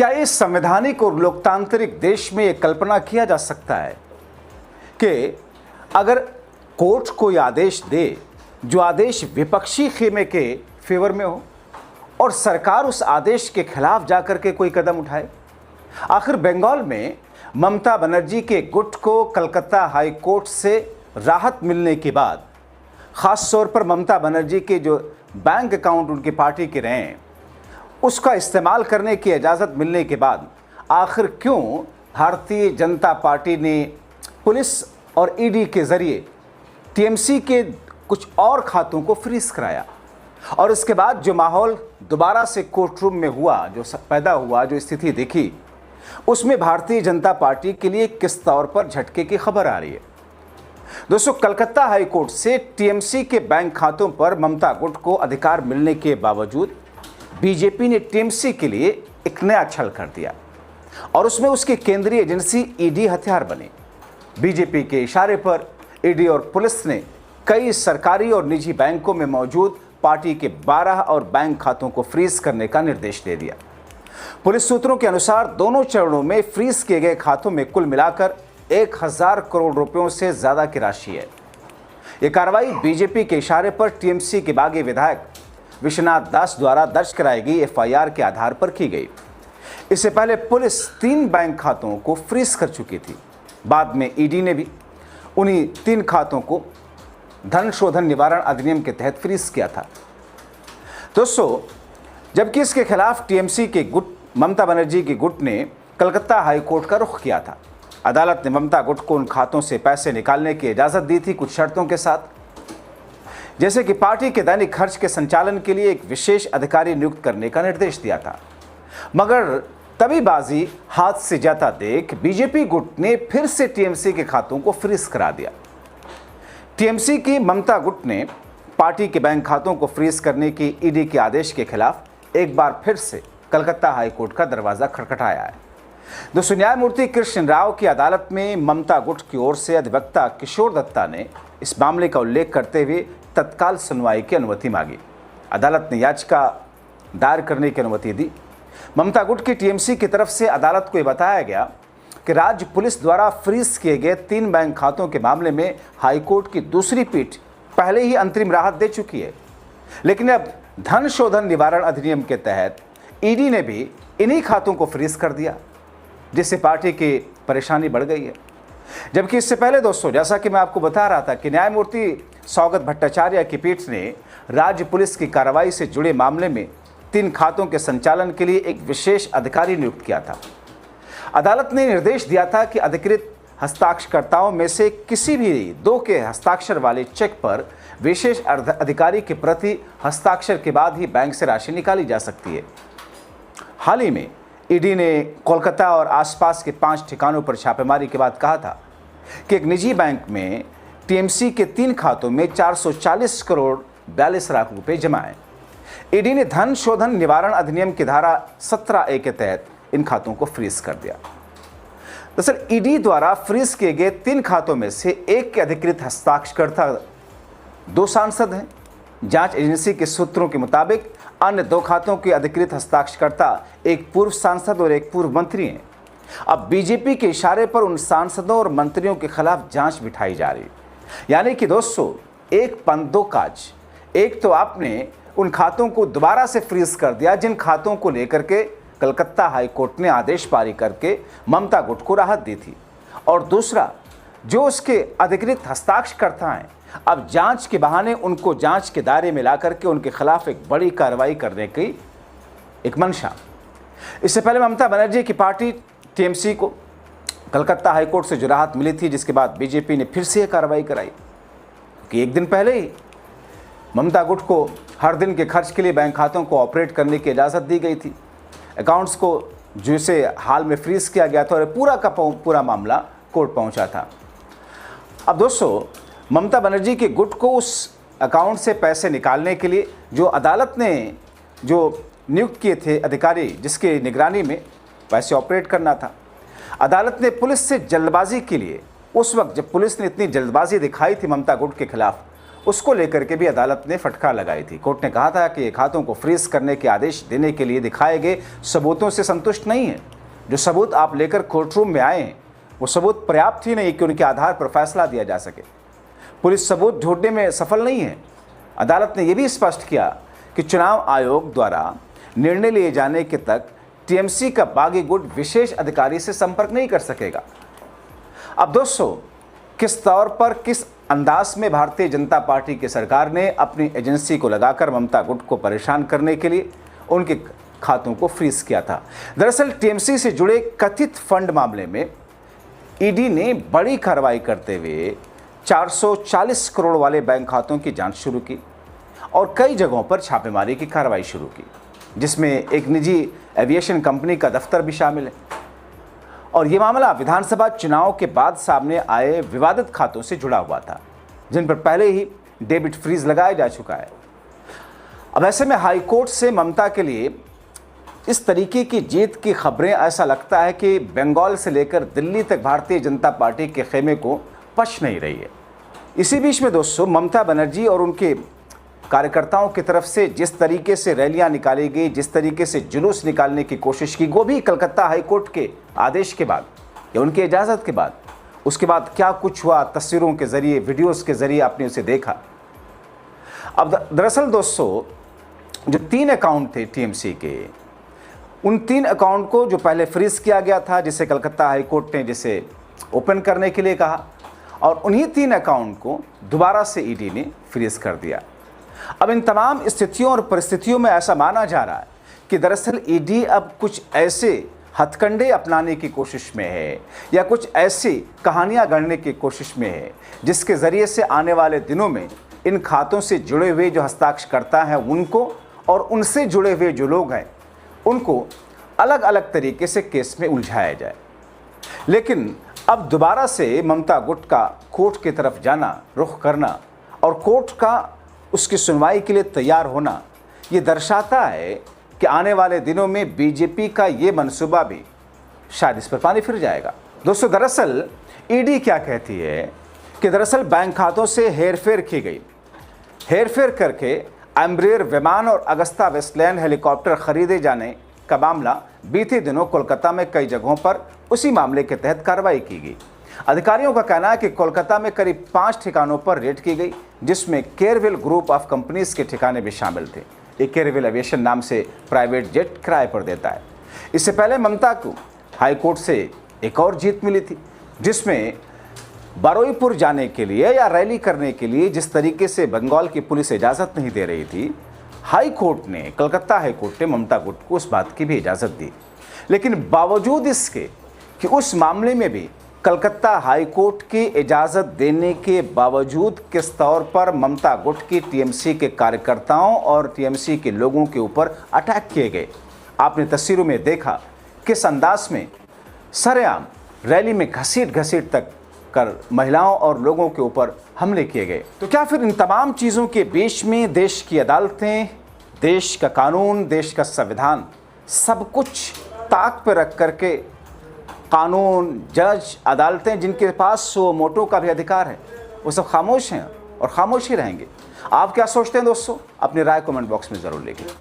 क्या इस संवैधानिक और लोकतांत्रिक देश में यह कल्पना किया जा सकता है कि अगर कोर्ट कोई आदेश दे जो आदेश विपक्षी खेमे के फेवर में हो और सरकार उस आदेश के खिलाफ जाकर के कोई कदम उठाए? आखिर बंगाल में ममता बनर्जी के गुट को कलकत्ता हाई कोर्ट से राहत मिलने के बाद, ख़ास तौर पर ममता बनर्जी के जो बैंक अकाउंट उनकी पार्टी के रहे हैं उसका इस्तेमाल करने की इजाज़त मिलने के बाद, आखिर क्यों भारतीय जनता पार्टी ने पुलिस और ईडी के ज़रिए टीएमसी के कुछ और खातों को फ्रीज कराया? और इसके बाद जो माहौल दोबारा से कोर्ट रूम में हुआ, जो पैदा हुआ, जो स्थिति देखी, उसमें भारतीय जनता पार्टी के लिए किस तौर पर झटके की खबर आ रही है? दोस्तों, कलकत्ता हाई कोर्ट से टीएमसी के बैंक खातों पर ममता गुट को अधिकार मिलने के बावजूद बीजेपी ने टीएमसी के लिए एक नया छल कर दिया और उसमें उसकी केंद्रीय एजेंसी ईडी हथियार बनी। बीजेपी के इशारे पर ईडी और पुलिस ने कई सरकारी और निजी बैंकों में मौजूद पार्टी के 12 और बैंक खातों को फ्रीज करने का निर्देश दे दिया। पुलिस सूत्रों के अनुसार दोनों चरणों में फ्रीज किए गए खातों में कुल मिलाकर 1000 करोड़ रुपयों से ज्यादा की राशि है। यह कार्रवाई बीजेपी के इशारे पर टीएमसी के बागी विधायक विश्वनाथ दास द्वारा दर्ज कराई गई एफआईआर के आधार पर की गई। इससे पहले पुलिस 3 बैंक खातों को फ्रीज कर चुकी थी। बाद में ईडी ने भी उन्हीं 3 खातों को धन शोधन निवारण अधिनियम के तहत फ्रीज किया था। दोस्तों, जबकि इसके खिलाफ टीएमसी के गुट ममता बनर्जी के गुट ने कलकत्ता हाई कोर्ट का रुख किया था। अदालत ने ममता गुट को उन खातों से पैसे निकालने की इजाज़त दी थी कुछ शर्तों के साथ, जैसे कि पार्टी के दैनिक खर्च के संचालन के लिए एक विशेष अधिकारी नियुक्त करने का निर्देश दिया था। मगर तभी बाजी हाथ से जाता देख बीजेपी गुट ने फिर से टीएमसी के खातों को फ्रीज करा दिया। टीएमसी की ममता गुट ने पार्टी के बैंक खातों को फ्रीज करने की ईडी के आदेश के खिलाफ एक बार फिर से कलकत्ता हाई कोर्ट का दरवाजा खटखटाया है। दोस्तों, न्यायमूर्ति कृष्ण राव की अदालत में ममता गुट की ओर से अधिवक्ता किशोर दत्ता ने इस मामले का उल्लेख करते हुए तत्काल सुनवाई की अनुमति मांगी। अदालत ने याचिका दायर करने की अनुमति दी। ममता गुट की टीएमसी की तरफ से अदालत को यह बताया गया कि राज्य पुलिस द्वारा फ्रीज किए गए 3 बैंक खातों के मामले में हाईकोर्ट की दूसरी पीठ पहले ही अंतरिम राहत दे चुकी है, लेकिन अब धन शोधन निवारण अधिनियम के तहत ईडी ने भी इन्हीं खातों को फ्रीज कर दिया, जिससे पार्टी की परेशानी बढ़ गई है। जबकि इससे पहले दोस्तों, जैसा कि मैं आपको बता रहा था कि न्यायमूर्ति सौगत भट्टाचार्य की पीठ ने राज्य पुलिस की कार्रवाई से जुड़े मामले में 3 खातों के संचालन के लिए एक विशेष अधिकारी नियुक्त किया था। अदालत ने निर्देश दिया था कि अधिकृत हस्ताक्षरकर्ताओं में से किसी भी 2 के हस्ताक्षर वाले चेक पर विशेष अधिकारी के प्रति हस्ताक्षर के बाद ही बैंक से राशि निकाली जा सकती है। हाल ही में ईडी ने कोलकाता और आसपास के 5 ठिकानों पर छापेमारी के बाद कहा था कि एक निजी बैंक में टीएमसी के 3 खातों में 440 करोड़ 42 लाख रुपए जमा है। ईडी ने धन शोधन निवारण अधिनियम की धारा 17A के तहत इन खातों को फ्रीज कर दिया। दरअसल ईडी द्वारा फ्रीज किए गए 3 खातों में से एक के अधिकृत हस्ताक्षरकर्ता 2 सांसद हैं। जांच एजेंसी के सूत्रों के मुताबिक अन्य 2 खातों के अधिकृत हस्ताक्षरकर्ता एक पूर्व सांसद और एक पूर्व मंत्री हैं। अब बीजेपी के इशारे पर उन सांसदों और मंत्रियों के खिलाफ जांच बिठाई जा रही है। यानी कि दोस्तों, एक पंथ 2 काज। एक तो आपने उन खातों को दोबारा से फ्रीज कर दिया जिन खातों को लेकर के कलकत्ता हाई कोर्ट ने आदेश पारित करके ममता गुट को राहत दी थी, और दूसरा जो उसके अधिकृत हस्ताक्षरकर्ता हैं, अब जांच के बहाने उनको जांच के दायरे में ला करके उनके खिलाफ एक बड़ी कार्रवाई करने की एक मंशा। इससे पहले ममता बनर्जी की पार्टी टीएमसी को कलकत्ता हाईकोर्ट से जो राहत मिली थी, जिसके बाद बीजेपी ने फिर से यह कार्रवाई कराई कि एक दिन पहले ही ममता गुट को हर दिन के खर्च के लिए बैंक खातों को ऑपरेट करने की इजाज़त दी गई थी। अकाउंट्स को जिसे हाल में फ्रीज किया गया था और पूरा का पूरा मामला कोर्ट पहुंचा था। अब दोस्तों, ममता बनर्जी के गुट को उस अकाउंट से पैसे निकालने के लिए जो अदालत ने जो नियुक्त किए थे अधिकारी, जिसके निगरानी में पैसे ऑपरेट करना था, अदालत ने पुलिस से जल्दबाजी के लिए, उस वक्त जब पुलिस ने इतनी जल्दबाजी दिखाई थी ममता गुट के खिलाफ, उसको लेकर के भी अदालत ने फटकार लगाई थी। कोर्ट ने कहा था कि खातों को फ्रीज करने के आदेश देने के लिए दिखाए गए सबूतों से संतुष्ट नहीं है। जो सबूत आप लेकर कोर्टरूम में आए हैं वो सबूत पर्याप्त ही नहीं कि उनके आधार पर फैसला दिया जा सके। पुलिस सबूत ढूंढने में सफल नहीं है। अदालत ने यह भी स्पष्ट किया कि चुनाव आयोग द्वारा निर्णय लिए जाने के तक टीएमसी का बागी गुट विशेष अधिकारी से संपर्क नहीं कर सकेगा। अब दोस्तों, किस तौर पर, किस अंदाज में भारतीय जनता पार्टी की सरकार ने अपनी एजेंसी को लगाकर ममता गुट को परेशान करने के लिए उनके खातों को फ्रीज किया था। दरअसल टीएमसी से जुड़े कथित फंड मामले में ईडी ने बड़ी कार्रवाई करते हुए 440 करोड़ वाले बैंक खातों की जांच शुरू की और कई जगहों पर छापेमारी की कार्रवाई शुरू की, जिसमें एक निजी एविएशन कंपनी का दफ्तर भी शामिल है। और ये मामला विधानसभा चुनाव के बाद सामने आए विवादित खातों से जुड़ा हुआ था, जिन पर पहले ही डेबिट फ्रीज लगाया जा चुका है। अब ऐसे में हाई कोर्ट से ममता के लिए इस तरीके की जीत की खबरें, ऐसा लगता है कि बंगाल से लेकर दिल्ली तक भारतीय जनता पार्टी के खेमे को पच नहीं रही है। इसी बीच में दोस्तों, ममता बनर्जी और उनके कार्यकर्ताओं की तरफ से जिस तरीके से रैलियां निकाली गई, जिस तरीके से जुलूस निकालने की कोशिश की, वो भी कलकत्ता हाईकोर्ट के आदेश के बाद या उनकी इजाज़त के बाद, उसके बाद क्या कुछ हुआ, तस्वीरों के ज़रिए, वीडियोस के ज़रिए आपने उसे देखा। अब दरअसल दोस्तों, जो 3 अकाउंट थे टीएमसी के, उन 3 अकाउंट को जो पहले फ्रीज किया गया था, जिसे कलकत्ता हाईकोर्ट ने जिसे ओपन करने के लिए कहा, और उन्हीं 3 अकाउंट को दोबारा से ईडी ने फ्रीज कर दिया। अब इन तमाम स्थितियों और परिस्थितियों में ऐसा माना जा रहा है कि दरअसल ईडी अब कुछ ऐसे हथकंडे अपनाने की कोशिश में है या कुछ ऐसी कहानियां गढ़ने की कोशिश में है, जिसके ज़रिए से आने वाले दिनों में इन खातों से जुड़े हुए जो हस्ताक्षरकर्ता हैं उनको और उनसे जुड़े हुए जो लोग हैं उनको अलग अलग तरीके से केस में उलझाया जाए। लेकिन अब दोबारा से ममता गुट का कोर्ट की तरफ जाना, रुख करना और कोर्ट का उसकी सुनवाई के लिए तैयार होना, ये दर्शाता है कि आने वाले दिनों में बीजेपी का ये मंसूबा भी शायद इस पर पानी फिर जाएगा। दोस्तों, दरअसल ईडी क्या कहती है कि दरअसल बैंक खातों से हेरफेर की गई। हेरफेर करके एम्ब्रियर विमान और अगस्ता वेस्टलैंड हेलीकॉप्टर खरीदे जाने का मामला बीते दिनों कोलकाता में कई जगहों पर उसी मामले के तहत कार्रवाई की गई। अधिकारियों का कहना है कि कोलकाता में करीब 5 ठिकानों पर रेड की गई, जिसमें केयरवेल ग्रुप ऑफ कंपनीज के ठिकाने भी शामिल थे। एक केयरवेल एविएशन नाम से प्राइवेट जेट किराए पर देता है। इससे पहले ममता को हाईकोर्ट से एक और जीत मिली थी, जिसमें बारुईपुर जाने के लिए या रैली करने के लिए जिस तरीके से बंगाल की पुलिस इजाज़त नहीं दे रही थी, हाईकोर्ट ने, कलकत्ता हाईकोर्ट ने ममता गुट को उस बात की भी इजाज़त दी। लेकिन बावजूद इसके कि उस मामले में भी कलकत्ता हाईकोर्ट की इजाज़त देने के बावजूद किस तौर पर ममता गुट की टीएमसी के कार्यकर्ताओं और टीएमसी के लोगों के ऊपर अटैक किए गए, आपने तस्वीरों में देखा किस अंदाज में सरेआम रैली में घसीट तक कर महिलाओं और लोगों के ऊपर हमले किए गए। तो क्या फिर इन तमाम चीज़ों के बीच में देश की अदालतें, देश का कानून, देश का संविधान, सब कुछ ताक पर रख करके कानून, जज, अदालतें जिनके पास सो मोटो का भी अधिकार है, वो सब खामोश हैं और खामोश ही रहेंगे? आप क्या सोचते हैं दोस्तों? अपनी राय कमेंट बॉक्स में ज़रूर लिखिए।